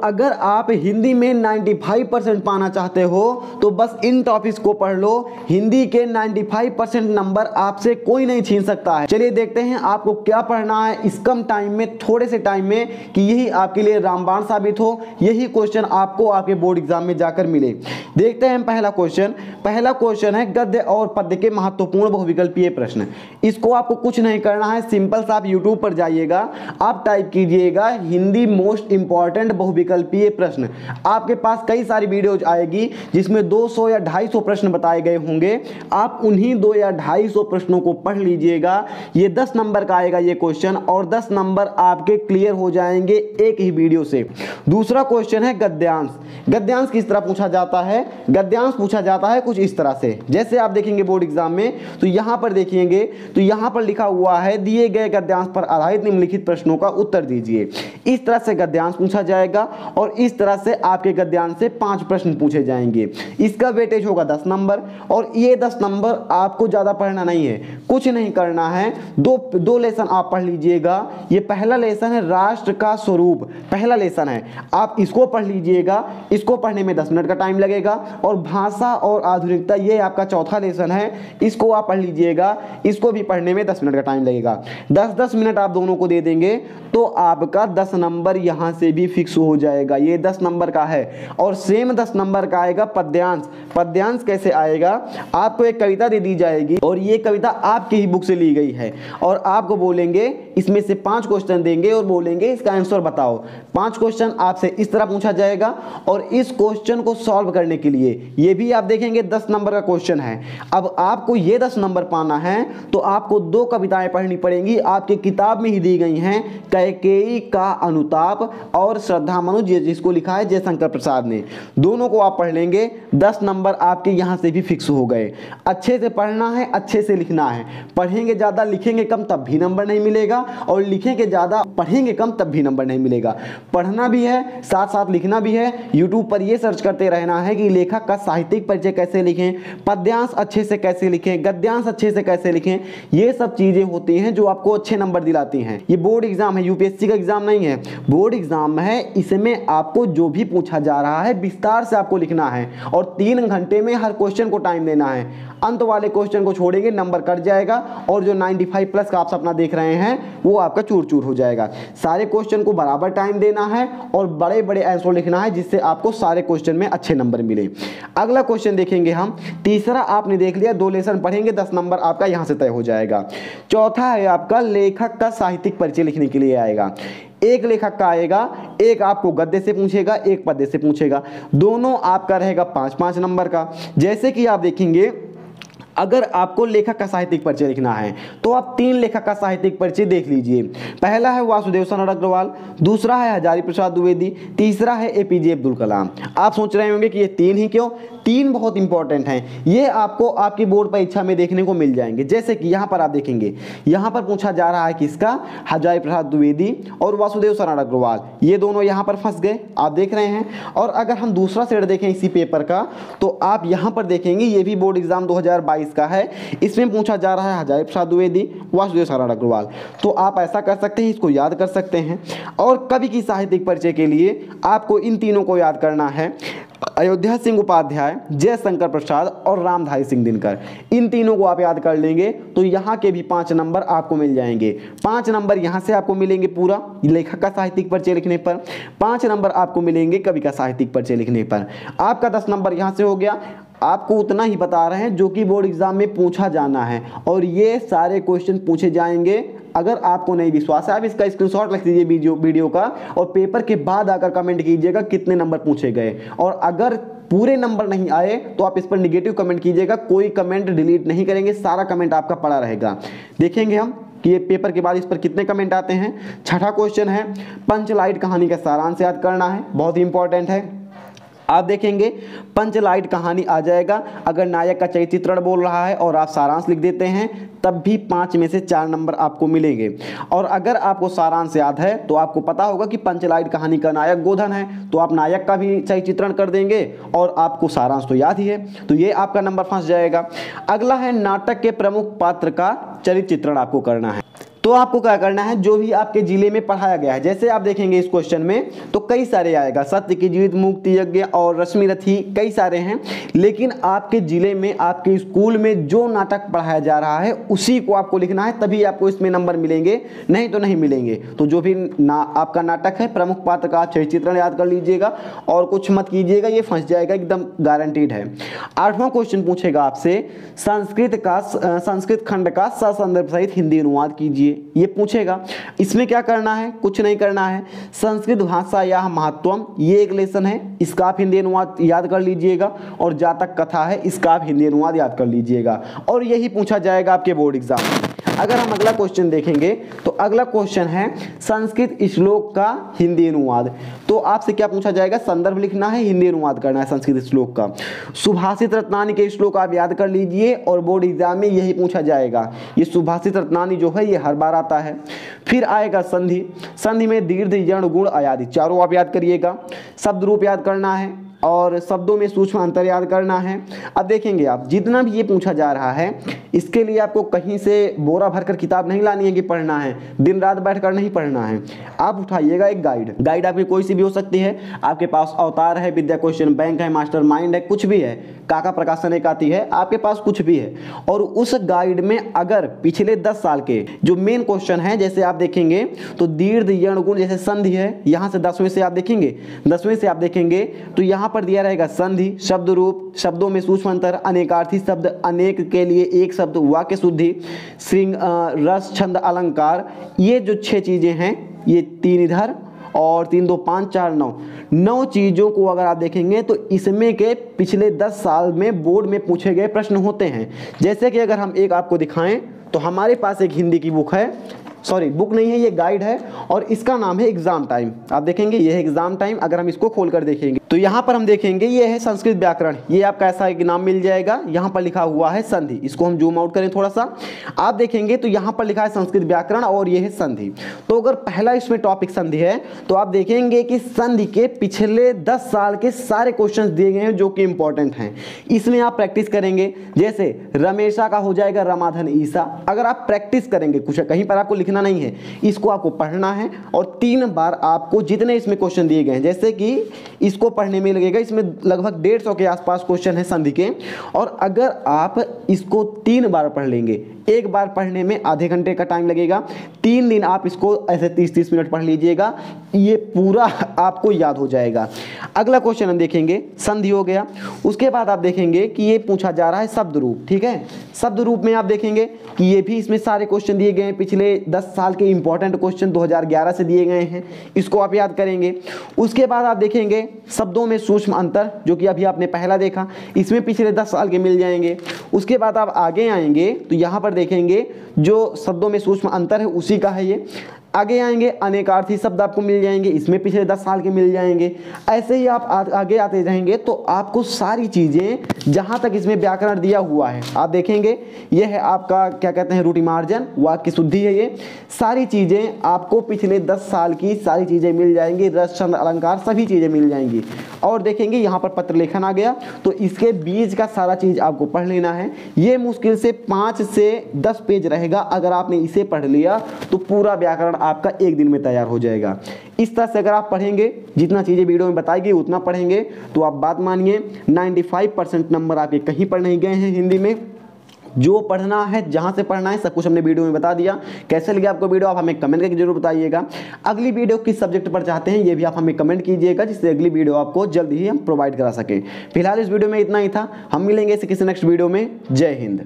अगर आप हिंदी में 95% पाना चाहते हो तो बस इन टॉपिक्स को पढ़ लो। हिंदी के 95% नंबर आपसे कोई नहीं छीन सकता है। चलिए देखते हैं आपको क्या पढ़ना है इस कम टाइम में, थोड़े से टाइम में, कि यही आपके लिए रामबाण साबित हो, यही क्वेश्चन आपको आपके बोर्ड एग्जाम में जाकर मिले। देखते हैं पहला क्वेश्चन है गद्य और पद्य के महत्वपूर्ण बहुविकल्पीय प्रश्न। इसको आपको कुछ नहीं करना है, सिंपल सा आप यूट्यूब पर जाइएगा, आप टाइप कीजिएगा हिंदी मोस्ट इंपॉर्टेंट बहुविकल्पीय प्रश्न। आपके पास कई सारी वीडियोज आएगी जिसमें 200 या 250 प्रश्न बताए गए होंगे। आप उन्हीं 2 या 250 प्रश्नों को पढ़ लीजिएगा। ये 10 नंबर का आएगा ये क्वेश्चन, और 10 नंबर आपके क्लियर हो जाएंगे एक ही वीडियो से। दूसरा क्वेश्चन है गद्यांश। गद्यांश किस तरह पूछा जाता है? गद्यांश पूछा जाता है कुछ इस तरह से, जैसे आप देखेंगे बोर्ड एग्जाम में तो यहां पर देखेंगे तो यहां पर लिखा हुआ है दिए गए गद्यांश पर आधारित निम्नलिखित प्रश्नों का उत्तर दीजिए। इस तरह से गद्यांश पूछा जाएगा और इस तरह से आपके गद्यांश से 5 प्रश्न पूछे जाएंगे। इसका वेटेज होगा 10 नंबर, और ये 10 नंबर आपको ज्यादा पढ़ना नहीं है, कुछ नहीं करना है। दो लेसन आप पढ़ लीजिएगा। ये पहला लेसन है राष्ट्र का स्वरूप, पहला लेसन है, आप इसको पढ़ लीजिएगा। इसको पढ़ने में 10 मिनट का टाइम लगेगा। और भाषा और आधुनिकता, ये आपका चौथा लेसन है, इसको आप पढ़ लीजिएगा। इसको भी पढ़ने में 10 मिनट का टाइम लगेगा। 10-10 मिनट आप दोनों को दे देंगे तो आपका 10 नंबर यहां से भी फिक्स हो जाएगा। ये 10 नंबर का है। और सेम 10 नंबर का आएगा पद्यांश। पद्यांश कैसे आएगा? आपको एक कविता दे दी जाएगी और ये कविता आपकी ही बुक से ली गई है, और आपको बोलेंगे इसमें से 5 क्वेश्चन देंगे और बोलेंगे इसका आंसर बताओ। 5 क्वेश्चन आपसे इस तरह पूछा जाएगा, और इस क्वेश्चन को सॉल्व करने के लिए ये भी आप देखेंगे 10 नंबर का क्वेश्चन है। अब आपको ये 10 नंबर पाना है तो आपको 2 कविताएं पढ़नी पड़ेंगी, आपकी किताब में ही दी गई हैं, कैकेयी का अनुताप और श्रद्धामनु, जिसको लिखा है जयशंकर प्रसाद ने। दोनों को आप पढ़ लेंगे, 10 नंबर आपके यहां से भी फिक्स हो गए। अच्छे से पढ़ना है, अच्छे से लिखना है। पढ़ेंगे ज्यादा लिखेंगे कम तब भी नंबर नहीं मिलेगा, और लिखेंगे ज्यादा पढ़ेंगे कम तब भी नंबर नहीं मिलेगा। पढ़ना भी है साथ साथ लिखना भी है। यूट्यूब पर ये सर्च करते रहना है कि लेखक का साहित्यिक परिचय कैसे लिखें, पद्यांश अच्छे से कैसे लिखें, गद्यांश अच्छे से कैसे लिखें। ये सब चीजें होती हैं जो आपको अच्छे नंबर दिलाती हैं। ये बोर्ड एग्जाम है, यूपीएससी का एग्जाम नहीं है, बोर्ड एग्जाम है। इसमें आपको जो भी पूछा जा रहा है विस्तार से आपको लिखना है, और 3 घंटे में हर क्वेश्चन को टाइम देना है। अंत वाले क्वेश्चन को छोड़ेंगे नंबर कट जाएगा, और जो 95 प्लस का आप सपना देख रहे हैं वो आपका चूर चूर हो जाएगा। सारे क्वेश्चन को बराबर टाइम देना है और बड़े बड़े आंसर लिखना है, जिससे आपको सारे क्वेश्चन में अच्छे नंबर मिले। अगला क्वेश्चन देखेंगे हम। तीसरा आपने देख लिया, 2 लेसन पढ़ेंगे, 10 नंबर आपका यहां से तय हो जाएगा। चौथा है आपका लेखक का साहित्यिक परिचय लिखने के लिए आएगा। एक लेखक का आएगा, एक आपको गद्य से पूछेगा, एक पद्य से पूछेगा। दोनों आपका रहेगा 5-5 नंबर का। जैसे कि आप देखेंगे, अगर आपको लेखक का साहित्यिक परिचय लिखना है तो आप 3 लेखक का साहित्यिक परिचय देख लीजिए। पहला है वासुदेव शरण अग्रवाल, दूसरा है हजारी प्रसाद द्विवेदी, तीसरा है एपीजे अब्दुल कलाम। आप सोच रहे होंगे कि ये 3 ही क्यों? 3 बहुत इंपॉर्टेंट हैं। ये आपको आपकी बोर्ड परीक्षा में देखने को मिल जाएंगे। जैसे कि यहाँ पर आप देखेंगे, यहाँ पर पूछा जा रहा है किसका? हजारी प्रसाद द्विवेदी और वासुदेव शरण अग्रवाल। ये दोनों यहाँ पर फंस गए, आप देख रहे हैं। और अगर हम दूसरा सेट देखें इसी पेपर का, तो आप यहाँ पर देखेंगे, ये भी बोर्ड एग्जाम 2022 का है। इसमें पूछा जा रहा है हजारी प्रसाद द्विवेदी, वासुदेव शरण अग्रवाल। तो आप ऐसा कर सकते हैं, इसको याद कर सकते हैं। और कवि की साहित्यिक परिचय के लिए आपको इन तीनों को याद करना है। अयोध्या सिंह उपाध्याय, जयशंकर प्रसाद और रामधारी सिंह दिनकर। इन तीनों को आप याद कर लेंगे तो यहाँ के भी 5 नंबर आपको मिल जाएंगे। 5 नंबर यहाँ से आपको मिलेंगे पूरा लेखक का साहित्यिक परिचय लिखने पर, 5 नंबर आपको मिलेंगे कवि का साहित्यिक परिचय लिखने पर। आपका 10 नंबर यहाँ से हो गया। आपको उतना ही बता रहे हैं जो कि बोर्ड एग्जाम में पूछा जाना है, और ये सारे क्वेश्चन पूछे जाएंगे। अगर आपको नहीं विश्वास है, आप इसका स्क्रीनशॉट रख लीजिए वीडियो का, और पेपर के बाद आकर कमेंट कीजिएगा कितने नंबर पूछे गए। और अगर पूरे नंबर नहीं आए तो आप इस पर निगेटिव कमेंट कीजिएगा, कोई कमेंट डिलीट नहीं करेंगे, सारा कमेंट आपका पड़ा रहेगा। देखेंगे हम कि ये पेपर के बाद इस पर कितने कमेंट आते हैं। छठा क्वेश्चन है पंचलाइट कहानी का सारांश याद करना है, बहुत ही इंपॉर्टेंट है। आप देखेंगे पंचलाइट कहानी आ जाएगा। अगर नायक का चरित्र चित्रण बोल रहा है और आप सारांश लिख देते हैं तब भी 5 में से 4 नंबर आपको मिलेंगे। और अगर आपको सारांश याद है तो आपको पता होगा कि पंचलाइट कहानी का नायक गोधन है, तो आप नायक का भी चरित्र चित्रण कर देंगे और आपको सारांश तो याद ही है, तो ये आपका नंबर फंस जाएगा। अगला है नाटक के प्रमुख पात्र का चरित्र चित्रण आपको करना है। तो आपको क्या करना है, जो भी आपके जिले में पढ़ाया गया है, जैसे आप देखेंगे इस क्वेश्चन में तो कई सारे आएगा, सत्य की जीत, मुक्ति यज्ञ और रश्मि रथी, कई सारे हैं, लेकिन आपके जिले में आपके स्कूल में जो नाटक पढ़ाया जा रहा है उसी को आपको लिखना है, तभी आपको इसमें नंबर मिलेंगे, नहीं तो नहीं मिलेंगे। तो जो भी आपका नाटक है, प्रमुख पात्र का छवि चित्रण याद कर लीजिएगा और कुछ मत कीजिएगा, ये फंस जाएगा, एकदम गारंटीड है। 8वां क्वेश्चन पूछेगा आपसे, संस्कृत खंड का ससंदर्भ सहित हिंदी अनुवाद कीजिए, ये पूछेगा। इसमें क्या करना है, कुछ नहीं करना है, संस्कृत भाषा या महत्वम, ये एक लेसन है, इसका आप हिंदी अनुवाद याद कर लीजिएगा, और जातक कथा है, इसका आप हिंदी अनुवाद याद कर लीजिएगा, और यही पूछा जाएगा आपके बोर्ड एग्जाम में। अगर हम अगला क्वेश्चन देखेंगे तो अगला क्वेश्चन है संस्कृत श्लोक का हिंदी अनुवाद। तो आपसे क्या पूछा जाएगा, संदर्भ लिखना है, हिंदी अनुवाद करना है संस्कृत श्लोक का। सुभाषित रत्नानी के श्लोक आप याद कर लीजिए, और बोर्ड एग्जाम में यही पूछा जाएगा। ये सुभाषित रत्नानी जो है ये हर बार आता है। फिर आएगा संधि, संधि में दीर्घ यण गुण अयादि, चारों आप याद करिएगा। शब्द रूप याद करना है और शब्दों में सूक्ष्म अंतर याद करना है। अब देखेंगे आप, जितना भी ये पूछा जा रहा है इसके लिए आपको कहीं से बोरा भरकर किताब नहीं लानी है कि पढ़ना है, दिन रात बैठकर नहीं पढ़ना है। आप उठाइएगा एक गाइड आपकी कोई सी भी हो सकती है, आपके पास अवतार है, विद्या क्वेश्चन बैंक है, मास्टर माइंड है, कुछ भी है, काका प्रकाशन एक आती है, आपके पास कुछ भी है। और उस गाइड में अगर पिछले 10 साल के जो मेन क्वेश्चन है, जैसे आप देखेंगे तो दीर्घ यण गुण, जैसे संधि है, यहाँ से 10वें से आप देखेंगे, 10वें से आप देखेंगे तो यहाँ पर दिया रहेगा संधि, शब्द रूप, शब्दों में सूक्ष्म अंतर, अनेकार्थी शब्द, अनेक के लिए एक शब्द, वाक्य शुद्धि, श्रृंग, रस, छंद, अलंकार, ये जो 6 चीजें हैं, ये 3 इधर और 3 2 5 4 9 चीजों को अगर आप देखेंगे तो इसमें के पिछले 10 साल में बोर्ड में पूछे गए प्रश्न होते हैं। जैसे कि अगर हम एक आपको दिखाएं तो हमारे पास एक हिंदी की बुक है, सॉरी बुक नहीं है, ये गाइड है, और इसका नाम है एग्जाम टाइम। आप देखेंगे ये है एग्जाम टाइम। अगर हम इसको खोलकर देखेंगे तो यहाँ पर हम देखेंगे ये है संस्कृत व्याकरण, ये आपका ऐसा एक नाम मिल जाएगा। यहाँ पर लिखा हुआ है संधि, इसको हम जूम आउट करें थोड़ा सा, आप देखेंगे तो यहाँ पर लिखा है संस्कृत व्याकरण और ये है संधि। तो अगर पहला इसमें टॉपिक संधि है तो आप देखेंगे कि संधि के पिछले 10 साल के सारे क्वेश्चन दिए गए हैं जो कि इंपॉर्टेंट हैं। इसमें आप प्रैक्टिस करेंगे, जैसे रमेशा का हो जाएगा रमाधन ईसा। अगर आप प्रैक्टिस करेंगे, कुछ कहीं पर आपको लिखना नहीं है, इसको आपको पढ़ना है और 3 बार आपको जितने इसमें क्वेश्चन दिए गए हैं, जैसे कि इसको पढ़ने में लगेगा, इसमें लगभग 150 के आसपास क्वेश्चन है संधि के, और अगर आप इसको 3 बार पढ़ लेंगे, एक बार पढ़ने में आधे घंटे का टाइम लगेगा, 3 दिन आप इसको ऐसे 30-30 मिनट पढ़ लीजिएगा, ये पूरा आपको याद हो जाएगा। अगला क्वेश्चन हम देखेंगे, संधि हो गया। उसके बाद आप देखेंगे कि ये पूछा जा रहा है शब्द रूप, ठीक है। शब्द रूप में आप देखेंगे कि ये भी इसमें सारे क्वेश्चन दिए गए हैं, पिछले 10 साल के इंपॉर्टेंट क्वेश्चन 2011 से दिए गए हैं, इसको आप याद करेंगे। उसके बाद आप देखेंगे शब्दों में सूक्ष्म अंतर, जो कि अभी आपने पहला देखा, इसमें पिछले 10 साल के मिल जाएंगे। उसके बाद आप आगे आएंगे तो यहाँ पर देखेंगे जो शब्दों में सूक्ष्म अंतर है उसी का है ये। आगे आएंगे अनेकार्थी शब्द आपको मिल जाएंगे, इसमें पिछले 10 साल के मिल जाएंगे। ऐसे ही आप आगे आते जाएंगे तो आपको सारी चीज़ें जहाँ तक इसमें व्याकरण दिया हुआ है आप देखेंगे, ये है आपका क्या कहते हैं रूढ़ि मार्जन, वाक्य शुद्धि है, ये सारी चीज़ें आपको पिछले 10 साल की सारी चीज़ें मिल जाएंगी, रस छंद अलंकार सभी चीज़ें मिल जाएंगी। और देखेंगे यहाँ पर पत्र लेखन आ गया, तो इसके बीच का सारा चीज़ आपको पढ़ लेना है। ये मुश्किल से 5 से 10 पेज रहेगा, अगर आपने इसे पढ़ लिया तो पूरा व्याकरण आपका एक दिन में तैयार हो जाएगा। इस तरह से अगर आप पढ़ेंगे, जितना चीज़ें वीडियो में बताएगी उतना पढ़ेंगे, तो आप बात मानिए 95% नंबर आपके कहीं पर नहीं गए हैं हिंदी में। जो पढ़ना है, जहाँ से पढ़ना है, सब कुछ हमने वीडियो में बता दिया। कैसे लगे आपको वीडियो, आप हमें कमेंट करके जरूर बताइएगा। अगली वीडियो किस सब्जेक्ट पर चाहते हैं ये भी आप हमें कमेंट कीजिएगा, जिससे अगली वीडियो आपको जल्द ही हम प्रोवाइड करा सकें। फिलहाल इस वीडियो में इतना ही था, हम मिलेंगे किसी नेक्स्ट वीडियो में। जय हिंद।